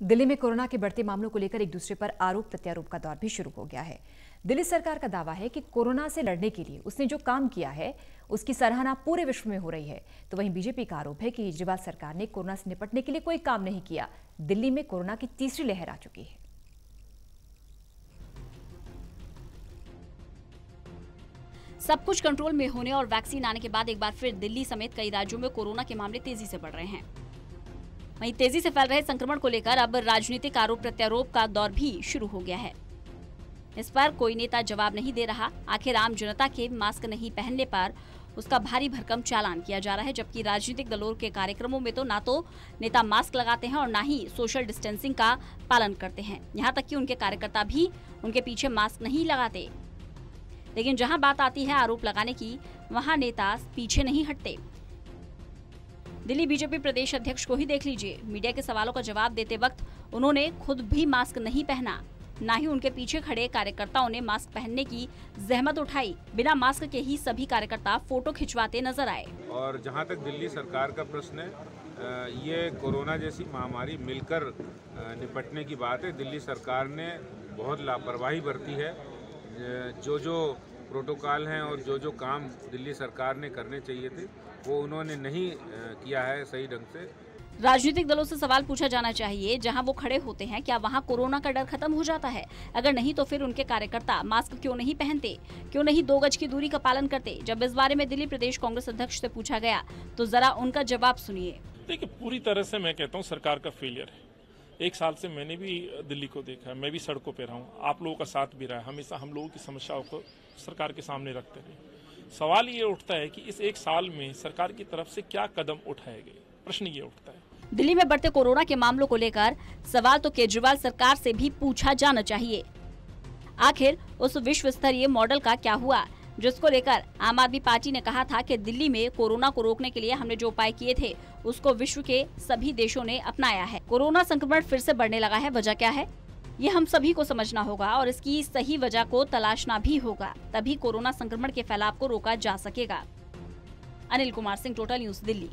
दिल्ली में कोरोना के बढ़ते मामलों को लेकर एक दूसरे पर आरोप प्रत्यारोप का दौर भी शुरू हो गया है। दिल्ली सरकार का दावा है कि कोरोना से लड़ने के लिए उसने जो काम किया है उसकी सराहना पूरे विश्व में हो रही है, तो वहीं बीजेपी का आरोप है कि केजरीवाल सरकार ने कोरोना से निपटने के लिए कोई काम नहीं किया। दिल्ली में कोरोना की तीसरी लहर आ चुकी है। सब कुछ कंट्रोल में होने और वैक्सीन आने के बाद एक बार फिर दिल्ली समेत कई राज्यों में कोरोना के मामले तेजी से बढ़ रहे हैं। वहीं तेजी से फैल रहे संक्रमण को लेकर अब राजनीतिक आरोप प्रत्यारोप का दौर भी शुरू हो गया है। इस पर कोई नेता जवाब नहीं दे रहा। आखिर आम जनता के मास्क नहीं पहनने पर उसका भारी भरकम चालान किया जा रहा है, जबकि राजनीतिक दलों के कार्यक्रमों में तो ना तो नेता मास्क लगाते हैं और ना ही सोशल डिस्टेंसिंग का पालन करते हैं। यहाँ तक कि उनके कार्यकर्ता भी उनके पीछे मास्क नहीं लगाते। लेकिन जहां बात आती है आरोप लगाने की, वहां नेता पीछे नहीं हटते। दिल्ली बीजेपी प्रदेश अध्यक्ष को ही देख लीजिए। मीडिया के सवालों का जवाब देते वक्त उन्होंने खुद भी मास्क नहीं पहना, ना ही उनके पीछे खड़े कार्यकर्ताओं ने मास्क पहनने की जहमत उठाई। बिना मास्क के ही सभी कार्यकर्ता फोटो खिंचवाते नजर आए। और जहां तक दिल्ली सरकार का प्रश्न है, ये कोरोना जैसी महामारी मिलकर निपटने की बात है। दिल्ली सरकार ने बहुत लापरवाही बरती है। जो प्रोटोकॉल हैं और जो काम दिल्ली सरकार ने करने चाहिए थे वो उन्होंने नहीं किया है सही ढंग से। राजनीतिक दलों से सवाल पूछा जाना चाहिए, जहां वो खड़े होते हैं क्या वहां कोरोना का डर खत्म हो जाता है? अगर नहीं तो फिर उनके कार्यकर्ता मास्क क्यों नहीं पहनते, क्यों नहीं 2 गज की दूरी का पालन करते? जब इस बारे में दिल्ली प्रदेश कांग्रेस अध्यक्ष से पूछा गया तो जरा उनका जवाब सुनिए। देखिए, पूरी तरह से मैं कहता हूँ सरकार का फेलियर है। 1 साल से मैंने भी दिल्ली को देखा है, मैं भी सड़कों पे रहा हूँ, आप लोगों का साथ भी रहा है। हमेशा हम लोगों की समस्याओं को सरकार के सामने रखते रहे। सवाल ये उठता है कि इस 1 साल में सरकार की तरफ से क्या कदम उठाए गए, प्रश्न ये उठता है। दिल्ली में बढ़ते कोरोना के मामलों को लेकर सवाल तो केजरीवाल सरकार से भी पूछा जाना चाहिए। आखिर उस विश्व स्तरीय मॉडल का क्या हुआ, जिसको लेकर आम आदमी पार्टी ने कहा था कि दिल्ली में कोरोना को रोकने के लिए हमने जो उपाय किए थे उसको विश्व के सभी देशों ने अपनाया है। कोरोना संक्रमण फिर से बढ़ने लगा है, वजह क्या है ये हम सभी को समझना होगा और इसकी सही वजह को तलाशना भी होगा, तभी कोरोना संक्रमण के फैलाव को रोका जा सकेगा। Anil Kumar Singh, total news, Delhi.